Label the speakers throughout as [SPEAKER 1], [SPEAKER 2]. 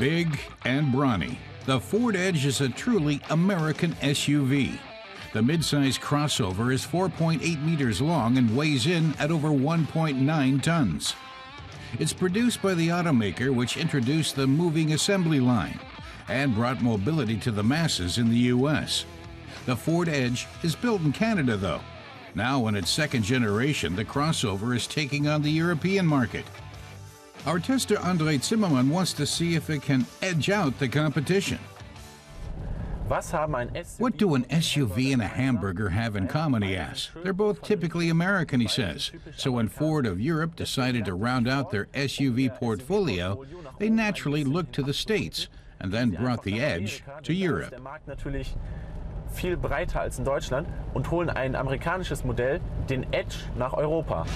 [SPEAKER 1] Big and brawny, the Ford Edge is a truly American SUV. The midsize crossover is 4.8 meters long and weighs in at over 1.9 tons. It's produced by the automaker, which introduced the moving assembly line and brought mobility to the masses in the U.S. The Ford Edge is built in Canada, though. Now, in its second generation, the crossover is taking on the European market. Our tester Andre Zimmerman wants to see if it can edge out the competition. What do an SUV and a hamburger have in common, he asks. They're both typically American, he says. So when Ford of Europe decided to round out their SUV portfolio, they naturally looked to the States and then brought the Edge to Europe.
[SPEAKER 2] Viel breiter als in Deutschland und holen ein amerikanisches Modell, den Edge, nach Europa.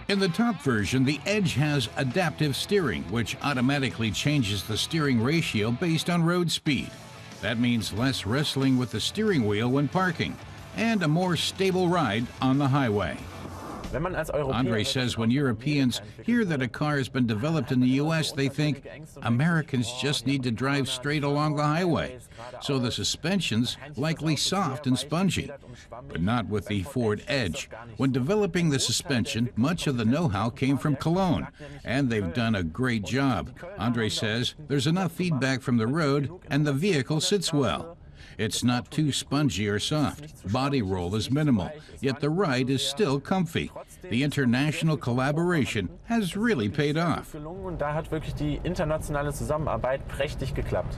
[SPEAKER 1] In the top version, the Edge has adaptive steering, which automatically changes the steering ratio based on road speed. That means less wrestling with the steering wheel when parking, and a more stable ride on the highway. Andre says when Europeans hear that a car has been developed in the U.S., they think Americans just need to drive straight along the highway. So the suspension's likely soft and spongy, but not with the Ford Edge. When developing the suspension, much of the know-how came from Cologne, and they've done a great job. Andre says there's enough feedback from the road, and the vehicle sits well. It's not too spongy or soft. Body roll is minimal, yet the ride is still comfy. The international collaboration has really paid off.
[SPEAKER 2] Da hat wirklich die internationale Zusammenarbeit prächtig geklappt.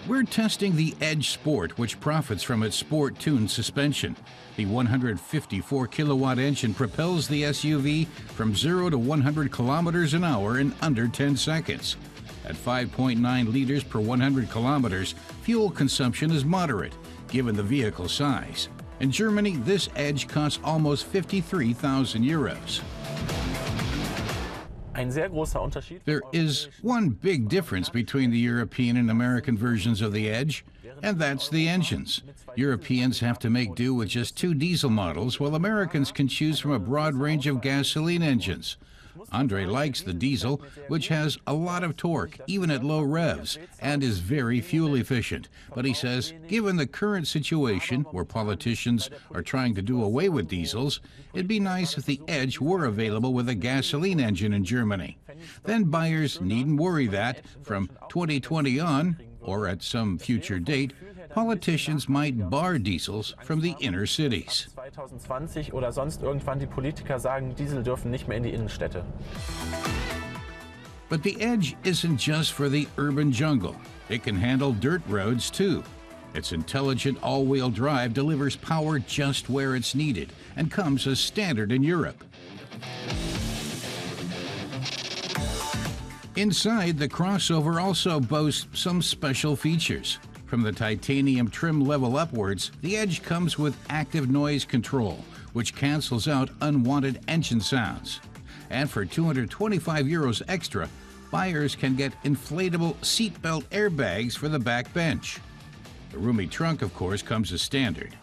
[SPEAKER 1] We're testing the Edge Sport, which profits from its sport-tuned suspension. The 154-kilowatt engine propels the SUV from 0 to 100 kilometers an hour in under 10 seconds. At 5.9 liters per 100 kilometers, fuel consumption is moderate, given the vehicle size. In Germany, this Edge costs almost 53,000 euros. There is one big difference between the European and American versions of the Edge, and that's the engines. Europeans have to make do with just 2 diesel models, while Americans can choose from a broad range of gasoline engines. Andre likes the diesel, which has a lot of torque, even at low revs, and is very fuel efficient. But he says, given the current situation where politicians are trying to do away with diesels, it'd be nice if the Edge were available with a gasoline engine in Germany. Then buyers needn't worry that, from 2020 on, or at some future date, politicians might bar diesels from the inner cities.
[SPEAKER 2] 2020 oder sonst irgendwann die Politiker sagen, Diesel dürfen nicht mehr in die Innenstädte.
[SPEAKER 1] But the Edge isn't just for the urban jungle. It can handle dirt roads too. Its intelligent all-wheel drive delivers power just where it's needed and comes as standard in Europe. Inside, the crossover also boasts some special features. From the titanium trim level upwards, the Edge comes with active noise control, which cancels out unwanted engine sounds. And for 225 euros extra, buyers can get inflatable seatbelt airbags for the back bench. The roomy trunk, of course, comes as standard.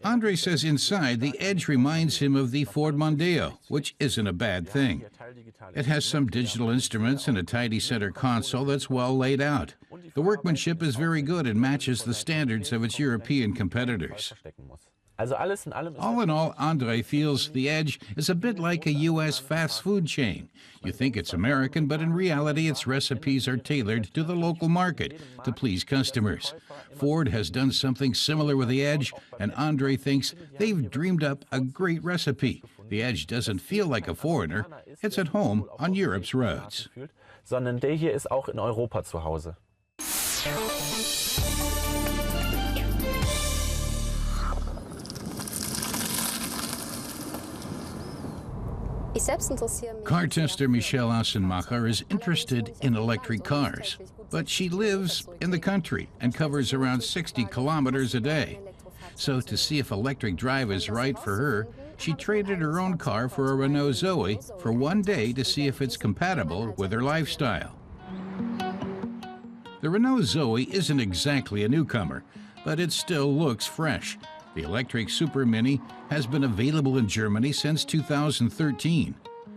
[SPEAKER 1] Andre says inside, the Edge reminds him of the Ford Mondeo, which isn't a bad thing. It has some digital instruments and a tidy center console that's well laid out. The workmanship is very good and matches the standards of its European competitors. All in all, Andre feels the Edge is a bit like a U.S. fast food chain. You think it's American, but in reality its recipes are tailored to the local market to please customers. Ford has done something similar with the Edge, and Andre thinks they've dreamed up a great recipe. The Edge doesn't feel like a foreigner. It's at home on Europe's roads.
[SPEAKER 2] Sondern der hier ist auch in Europa zu Hause.
[SPEAKER 1] Car tester Michelle Assenmacher is interested in electric cars, but she lives in the country and covers around 60 kilometers a day. So to see if electric drive is right for her, she traded her own car for a Renault Zoe for one day to see if it's compatible with her lifestyle. The Renault Zoe isn't exactly a newcomer, but it still looks fresh. The electric supermini has been available in Germany since 2013.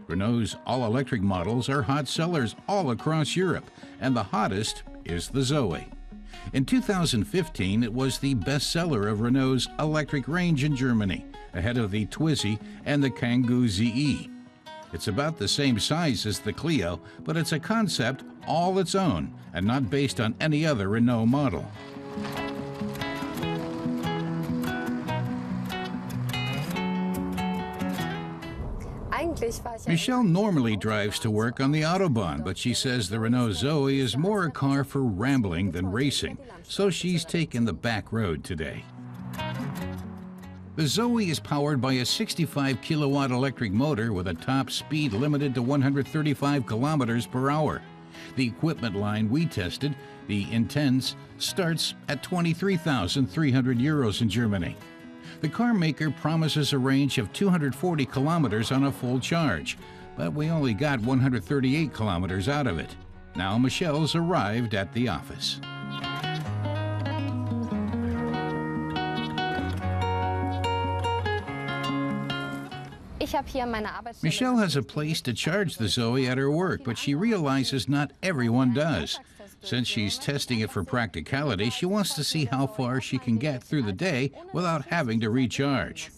[SPEAKER 1] Renault's all-electric models are hot sellers all across Europe, and the hottest is the Zoe. In 2015, it was the bestseller of Renault's electric range in Germany, ahead of the Twizy and the Kangoo ZE. It's about the same size as the Clio, but it's a concept all its own and not based on any other Renault model. Michelle normally drives to work on the Autobahn, but she says the Renault Zoe is more a car for rambling than racing, so she's taken the back road today. The Zoe is powered by a 65 kilowatt electric motor with a top speed limited to 135 kilometers per hour. The equipment line we tested, the Intense, starts at 23,300 euros in Germany. The car maker promises a range of 240 kilometers on a full charge, but we only got 138 kilometers out of it. Now Michelle's arrived at the office. Michelle has a place to charge the Zoe at her work, but she realizes not everyone does. Since she's testing it for practicality, she wants to see how far she can get through the day without having to recharge.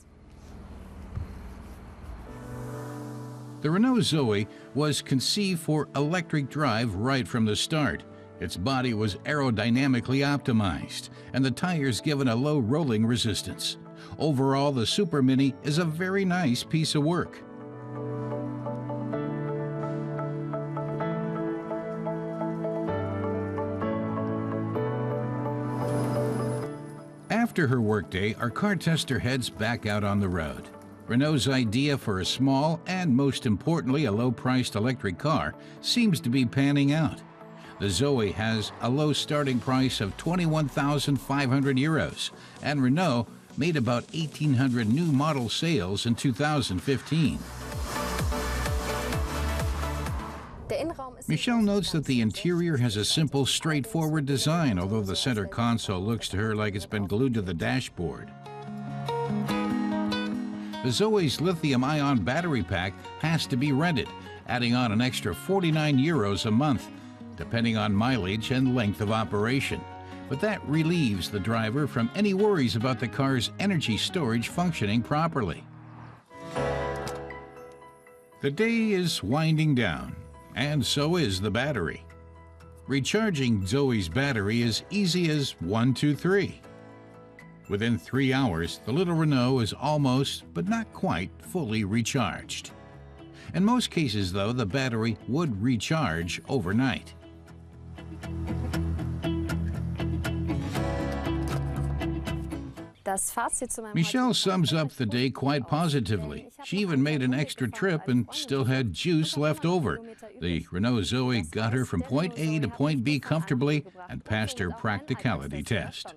[SPEAKER 1] The Renault Zoe was conceived for electric drive right from the start. Its body was aerodynamically optimized, and the tires given a low rolling resistance. Overall, the supermini is a very nice piece of work. After her workday, our car tester heads back out on the road. Renault's idea for a small and, most importantly, a low-priced electric car seems to be panning out. The Zoe has a low starting price of 21,500 euros, and Renault made about 1,800 new model sales in 2015. Michelle notes that the interior has a simple, straightforward design, although the center console looks to her like it's been glued to the dashboard. The Zoe's lithium-ion battery pack has to be rented, adding on an extra 49 euros a month, depending on mileage and length of operation. But that relieves the driver from any worries about the car's energy storage functioning properly. The day is winding down, and so is the battery. Recharging Zoe's battery is easy as 1, 2, 3. Within 3 hours, the little Renault is almost, but not quite, fully recharged. In most cases, though, the battery would recharge overnight. Michelle sums up the day quite positively. She even made an extra trip and still had juice left over. The Renault Zoe got her from point A to point B comfortably and passed her practicality test.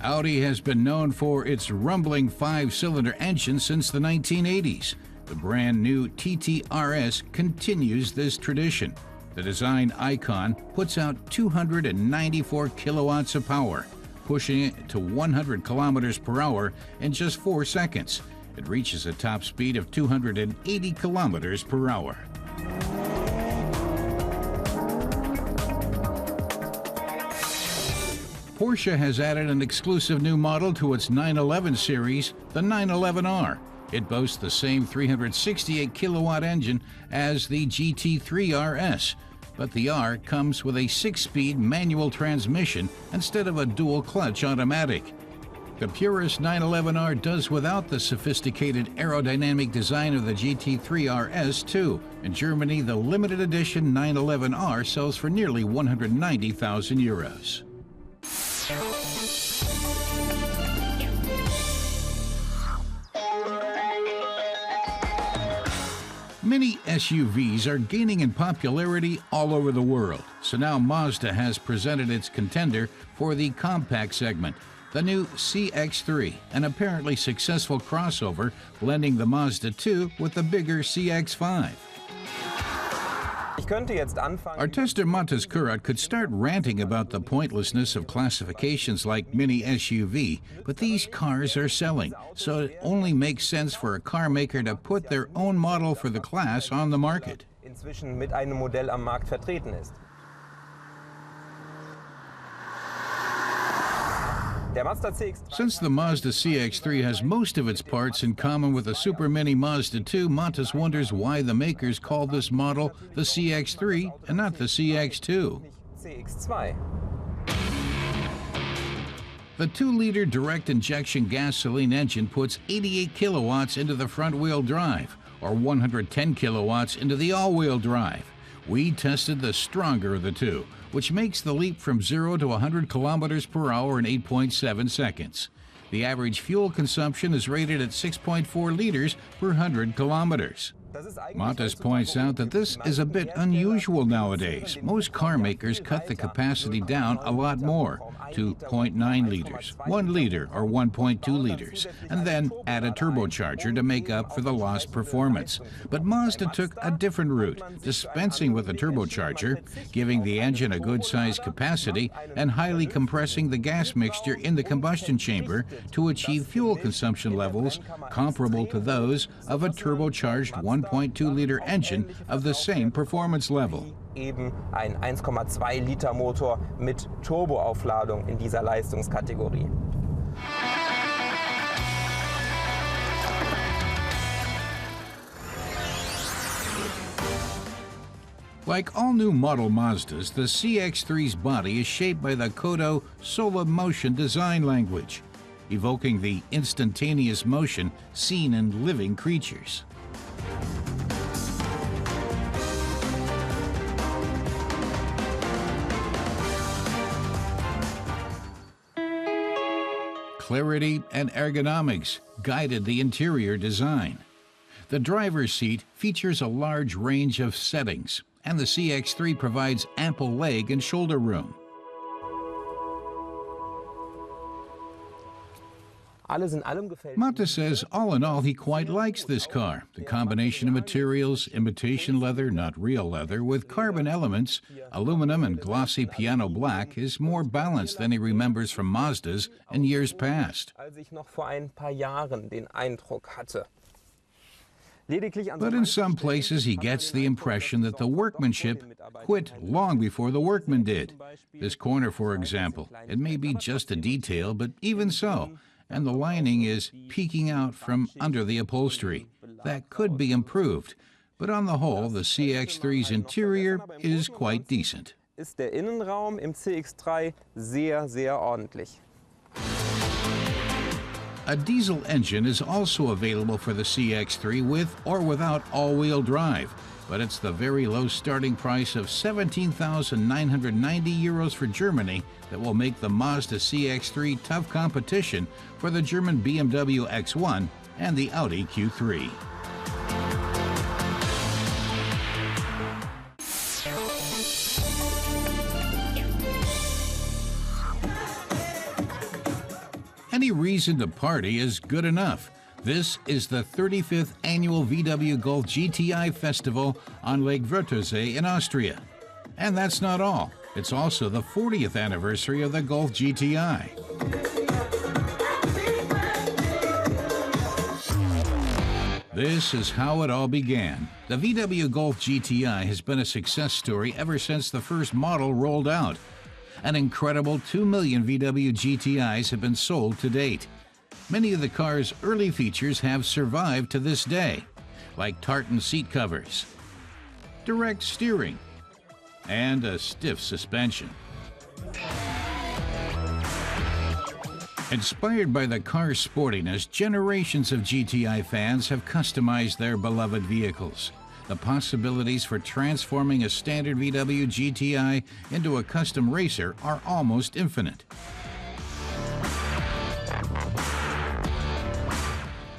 [SPEAKER 1] Audi has been known for its rumbling 5-cylinder engine since the 1980s. The brand new TT RS continues this tradition. The design icon puts out 294 kilowatts of power, pushing it to 100 kilometers per hour in just 4 seconds. It reaches a top speed of 280 kilometers per hour. Porsche has added an exclusive new model to its 911 series, the 911R. It boasts the same 368 kilowatt engine as the GT3 RS, but the R comes with a 6-speed manual transmission instead of a dual-clutch automatic. The purist 911R does without the sophisticated aerodynamic design of the GT3 RS too. In Germany, the limited edition 911R sells for nearly 190,000 euros. Mini SUVs are gaining in popularity all over the world, so now Mazda has presented its contender for the compact segment, the new CX3, an apparently successful crossover blending the Mazda 2 with the bigger CX5. Our tester Matas Kurat could start ranting about the pointlessness of classifications like mini SUV, but these cars are selling, so it only makes sense for a car maker to put their own model for the class on the market.
[SPEAKER 3] Inzwischen mit einem Modell am Markt vertreten ist.
[SPEAKER 1] Since the Mazda CX3 has most of its parts in common with the supermini Mazda 2, Matas wonders why the makers called this model the CX3 and not the CX2. The 2-liter direct injection gasoline engine puts 88 kilowatts into the front-wheel drive, or 110 kilowatts into the all-wheel drive. We tested the stronger of the two, which makes the leap from 0 to 100 kilometers per hour in 8.7 seconds. The average fuel consumption is rated at 6.4 liters per 100 kilometers. Matas points out that this is a bit unusual nowadays. Most car makers cut the capacity down a lot more, to 0.9 liters, 1 liter or 1.2 liters, and then add a turbocharger to make up for the lost performance. But Mazda took a different route, dispensing with a turbocharger, giving the engine a good-sized capacity, and highly compressing the gas mixture in the combustion chamber to achieve fuel consumption levels comparable to those of a turbocharged 1.2-liter engine of the same performance level.
[SPEAKER 3] Eben ein 1,2 Liter Motor mit Turboaufladung in dieser Leistungskategorie.
[SPEAKER 1] Like all new model Mazdas, the CX3's body is shaped by the Kodo Sola Motion design language, evoking the instantaneous motion seen in living creatures. Clarity and ergonomics guided the interior design. The driver's seat features a large range of settings, and the CX3 provides ample leg and shoulder room. Matas says all in all he quite likes this car. The combination of materials, imitation leather, not real leather, with carbon elements, aluminum and glossy piano black is more balanced than he remembers from Mazdas in years past. But in some places he gets the impression that the workmanship quit long before the workman did. This corner, for example, it may be just a detail, but even so, and the lining is peeking out from under the upholstery. That could be improved, but on the whole, the CX3's interior is quite decent.
[SPEAKER 3] Ist der Innenraum im CX3 sehr, sehr ordentlich.
[SPEAKER 1] A diesel engine is also available for the CX3 with or without all-wheel drive, but it's the very low starting price of 17,990 euros for Germany that will make the Mazda CX3 tough competition for the German BMW X1 and the Audi Q3. Any reason to party is good enough. This is the 35th annual VW Golf GTI Festival on Lake Wörthersee in Austria. And that's not all. It's also the 40th anniversary of the Golf GTI. This is how it all began. The VW Golf GTI has been a success story ever since the first model rolled out. An incredible 2 million VW GTIs have been sold to date. Many of the car's early features have survived to this day, like tartan seat covers, direct steering, and a stiff suspension. Inspired by the car's sportiness, generations of GTI fans have customized their beloved vehicles. The possibilities for transforming a standard VW GTI into a custom racer are almost infinite.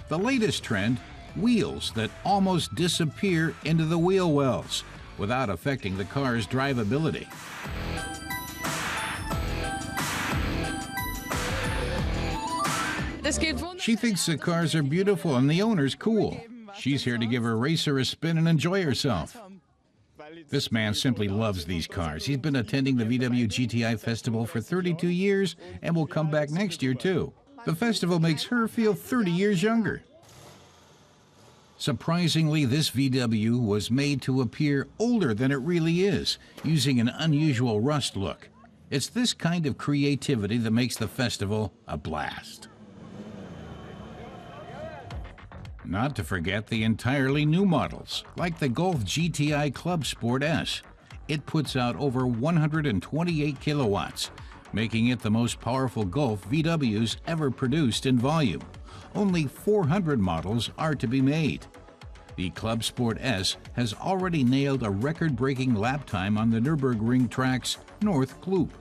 [SPEAKER 1] The latest trend, wheels that almost disappear into the wheel wells without affecting the car's drivability. She thinks the cars are beautiful and the owner's cool. She's here to give her racer a spin and enjoy herself. This man simply loves these cars. He's been attending the VW GTI Festival for 32 years and will come back next year too. The festival makes her feel 30 years younger. Surprisingly, this VW was made to appear older than it really is, using an unusual rust look. It's this kind of creativity that makes the festival a blast. Not to forget the entirely new models, like the Golf GTI Club Sport S. It puts out over 128 kilowatts, making it the most powerful Golf VWs ever produced in volume. Only 400 models are to be made. The Club Sport S has already nailed a record-breaking lap time on the Nürburgring track's North Loop.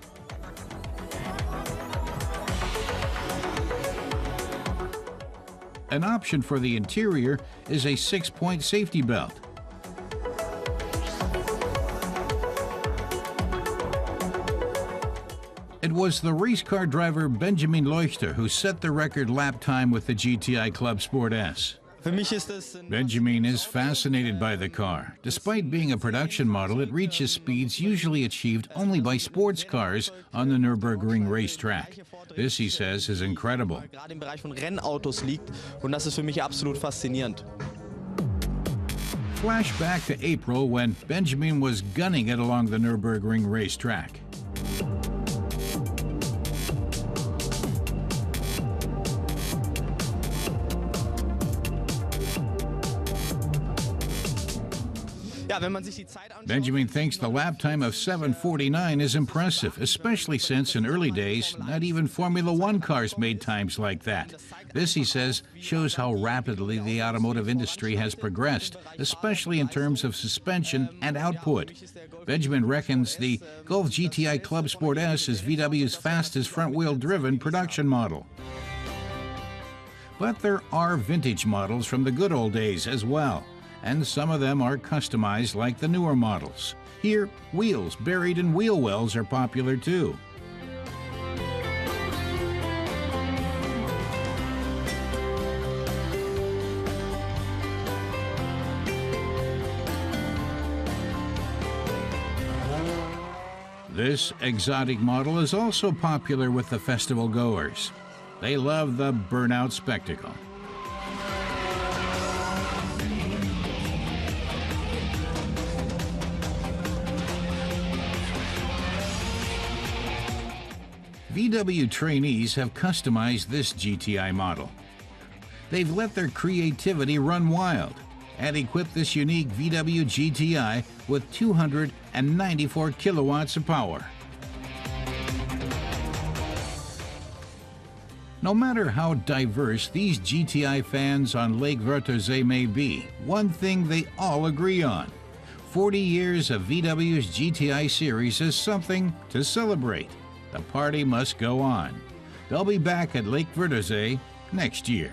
[SPEAKER 1] An option for the interior is a 6-point safety belt. It was the race car driver Benjamin Leuchter who set the record lap time with the GTI Club Sport S. Benjamin is fascinated by the car. Despite being a production model, it reaches speeds usually achieved only by sports cars on the Nürburgring racetrack. This, he says, is incredible. Flash back to April when Benjamin was gunning it along the Nürburgring racetrack. Benjamin thinks the lap time of 7:49 is impressive, especially since in early days, not even Formula One cars made times like that. This, he says, shows how rapidly the automotive industry has progressed, especially in terms of suspension and output. Benjamin reckons the Golf GTI Club Sport S is VW's fastest front-wheel driven production model. But there are vintage models from the good old days as well, and some of them are customized like the newer models. Here, wheels buried in wheel wells are popular too. This exotic model is also popular with the festival goers. They love the burnout spectacle. VW trainees have customized this GTI model. They've let their creativity run wild and equipped this unique VW GTI with 294 kilowatts of power. No matter how diverse these GTI fans on Lake Wörthersee may be, one thing they all agree on: 40 years of VW's GTI series is something to celebrate. The party must go on. They'll be back at Lake Wörthersee next year.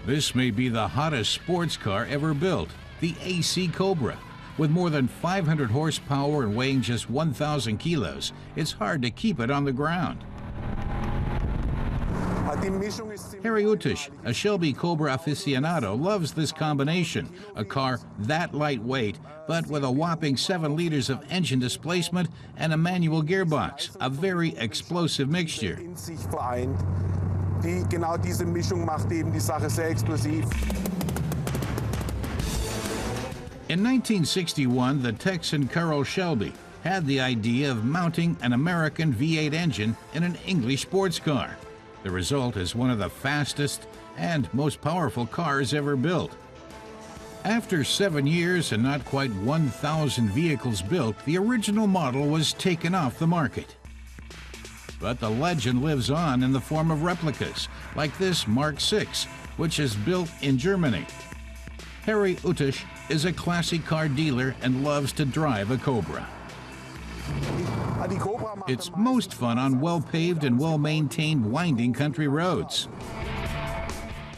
[SPEAKER 1] This may be the hottest sports car ever built, the AC Cobra. With more than 500 horsepower and weighing just 1,000 kilos, it's hard to keep it on the ground. Harry Utisch, a Shelby Cobra aficionado, loves this combination, a car that lightweight, but with a whopping 7 liters of engine displacement and a manual gearbox, a very explosive mixture.
[SPEAKER 4] Genau diese Mischung macht eben die Sache sehr explosiv.
[SPEAKER 1] In 1961, the Texan Carroll Shelby had the idea of mounting an American V8 engine in an English sports car. The result is one of the fastest and most powerful cars ever built. After 7 years and not quite 1,000 vehicles built, the original model was taken off the market. But the legend lives on in the form of replicas, like this Mark VI, which is built in Germany. Harry Utisch is a classic car dealer and loves to drive a Cobra. It's most fun on well-paved and well-maintained winding country roads.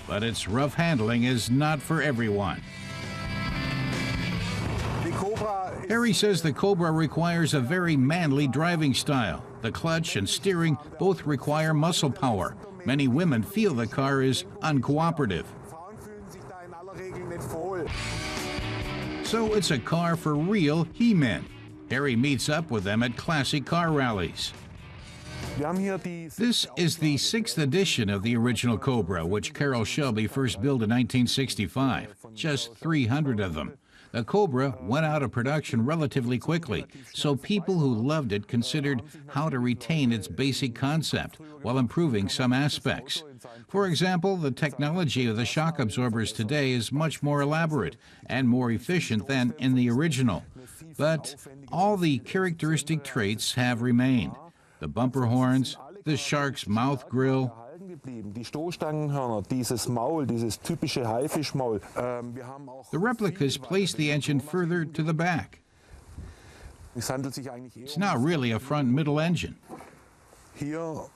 [SPEAKER 1] But its rough handling is not for everyone. Harry says the Cobra requires a very manly driving style. The clutch and steering both require muscle power, Many women feel the car is uncooperative.
[SPEAKER 4] Frauen fühlen sich da in aller Regel nicht wohl.
[SPEAKER 1] So it's a car for real he-men. Harry meets up with them at classic car rallies.
[SPEAKER 4] Wir haben hier die
[SPEAKER 1] This is the 6th edition of the original Cobra, which Carroll Shelby first built in 1965. Just 300 of them. The Cobra went out of production relatively quickly, so people who loved it considered how to retain its basic concept while improving some aspects. For example, the technology of the shock absorbers today is much more elaborate and more efficient than in the original. But all the characteristic traits have remained. The bumper horns, the shark's mouth grille,
[SPEAKER 4] Die Stoßstangenhörner, dieses Maul, dieses typische Haifischmaul. Wir haben auch
[SPEAKER 1] the replicas place the engine further to the back.
[SPEAKER 4] Es handelt sich eigentlich eher
[SPEAKER 1] It's not really a front-middle engine.
[SPEAKER 4] hier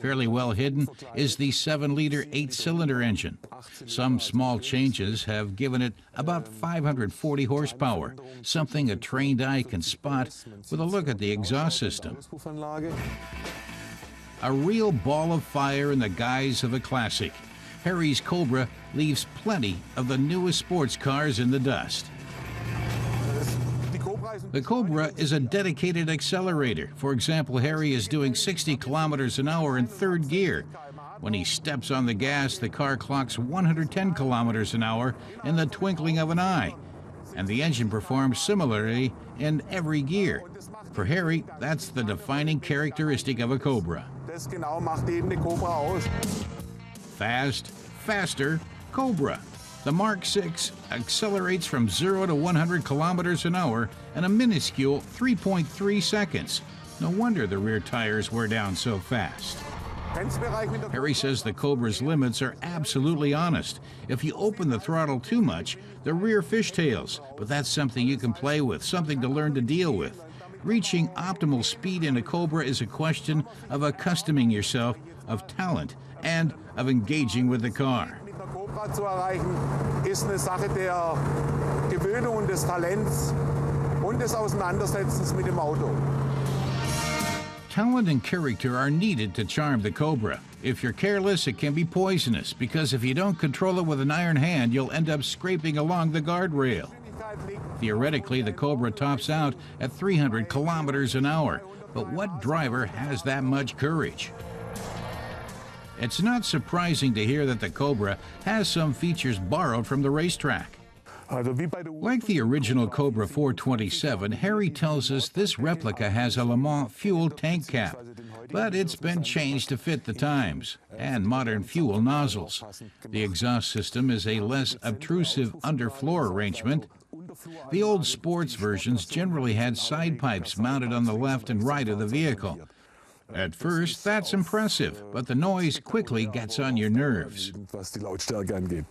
[SPEAKER 1] Fairly well hidden is the 7-liter 8-cylinder engine. Some small changes have given it about 540 horsepower, something a trained eye can spot with a look at the exhaust system.
[SPEAKER 4] Auspuffanlage.
[SPEAKER 1] A real ball of fire in the guise of a classic. Harry's Cobra leaves plenty of the newest sports cars in the dust.
[SPEAKER 4] Die Cobra ist ein
[SPEAKER 1] The Cobra is a dedicated accelerator. For example, Harry is doing 60 kilometers an hour in third gear. When he steps on the gas, the car clocks 110 kilometers an hour in the twinkling of an eye. And the engine performs similarly in every gear. For Harry, that's the defining characteristic of a Cobra.
[SPEAKER 4] Das genau macht eben eine Cobra aus.
[SPEAKER 1] Fast, faster, Cobra. The Mark VI accelerates from 0 to 100 kilometers an hour in a minuscule 3.3 seconds. No wonder the rear tires wear down so fast.
[SPEAKER 4] Grenzbereich mit der
[SPEAKER 1] Harry says the Cobra's limits are absolutely honest. If you open the throttle too much, the rear fishtails, but that's something you can play with, something to learn to deal with. Reaching optimal speed in a Cobra is a question of accustoming yourself, of talent, and of engaging with the car.
[SPEAKER 4] mit der Cobra zu erreichen, ist eine Sache der Gewöhnung und des Talents und des Auseinandersetzens mit dem Auto.
[SPEAKER 1] Talent and character are needed to charm the Cobra. If you're careless, it can be poisonous, because if you don't control it with an iron hand, you'll end up scraping along the guardrail. Theoretically, the Cobra tops out at 300 kilometers an hour, but what driver has that much courage? It's not surprising to hear that the Cobra has some features borrowed from the racetrack.
[SPEAKER 4] Also wie bei der
[SPEAKER 1] Like the original Cobra 427, Harry tells us this replica has a Le Mans fuel tank cap, but it's been changed to fit the times and modern fuel nozzles. The exhaust system is a less obtrusive underfloor arrangement. The old sports versions generally had side pipes mounted on the left and right of the vehicle. At first, that's impressive, but the noise quickly gets on your nerves.
[SPEAKER 4] was die Lautstärke angeht.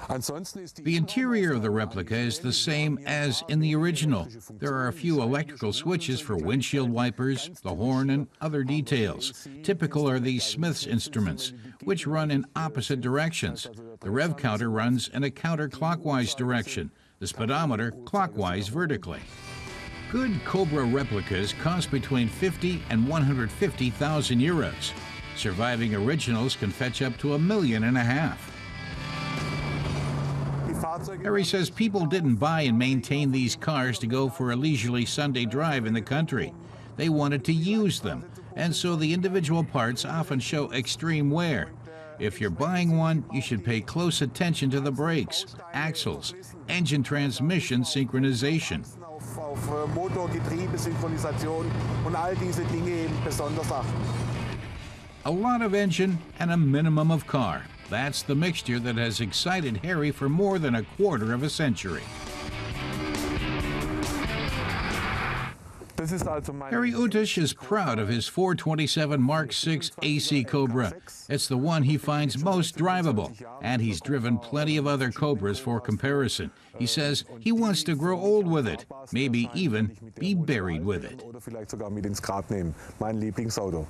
[SPEAKER 4] Ansonsten ist
[SPEAKER 1] The interior of the replica is the same as in the original. There are a few electrical switches for windshield wipers, the horn, and other details. Typical are the Smith's instruments, which run in opposite directions. The rev counter runs in a counterclockwise direction, the speedometer clockwise vertically. Good Cobra replicas cost between 50 and 150,000 euros. Surviving originals can fetch up to $1.5 million.
[SPEAKER 4] die Fahrzeuge
[SPEAKER 1] Harry says people didn't buy and maintain these cars to go for a leisurely Sunday drive in the country. They wanted to use them, and so the individual parts often show extreme wear. If you're buying one, you should pay close attention to the brakes, axles, engine transmission synchronization.
[SPEAKER 4] auf Motor, Getriebe, Synchronisation und all diese Dinge eben besonders achten.
[SPEAKER 1] A lot of engine and a minimum of car. That's the mixture that has excited Harry for more than a quarter of a century.
[SPEAKER 4] Das ist also mein
[SPEAKER 1] Harry Utish is proud of his 427 Mark VI AC Cobra. It's the one he finds most drivable, and he's driven plenty of other Cobras for comparison. He says he wants to grow old with it, maybe even be buried with it.
[SPEAKER 4] Oder vielleicht sogar mit ins Grab nehmen. Mein Lieblingsauto.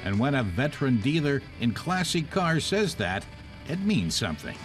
[SPEAKER 1] And when a veteran dealer in classic cars says that, it means something.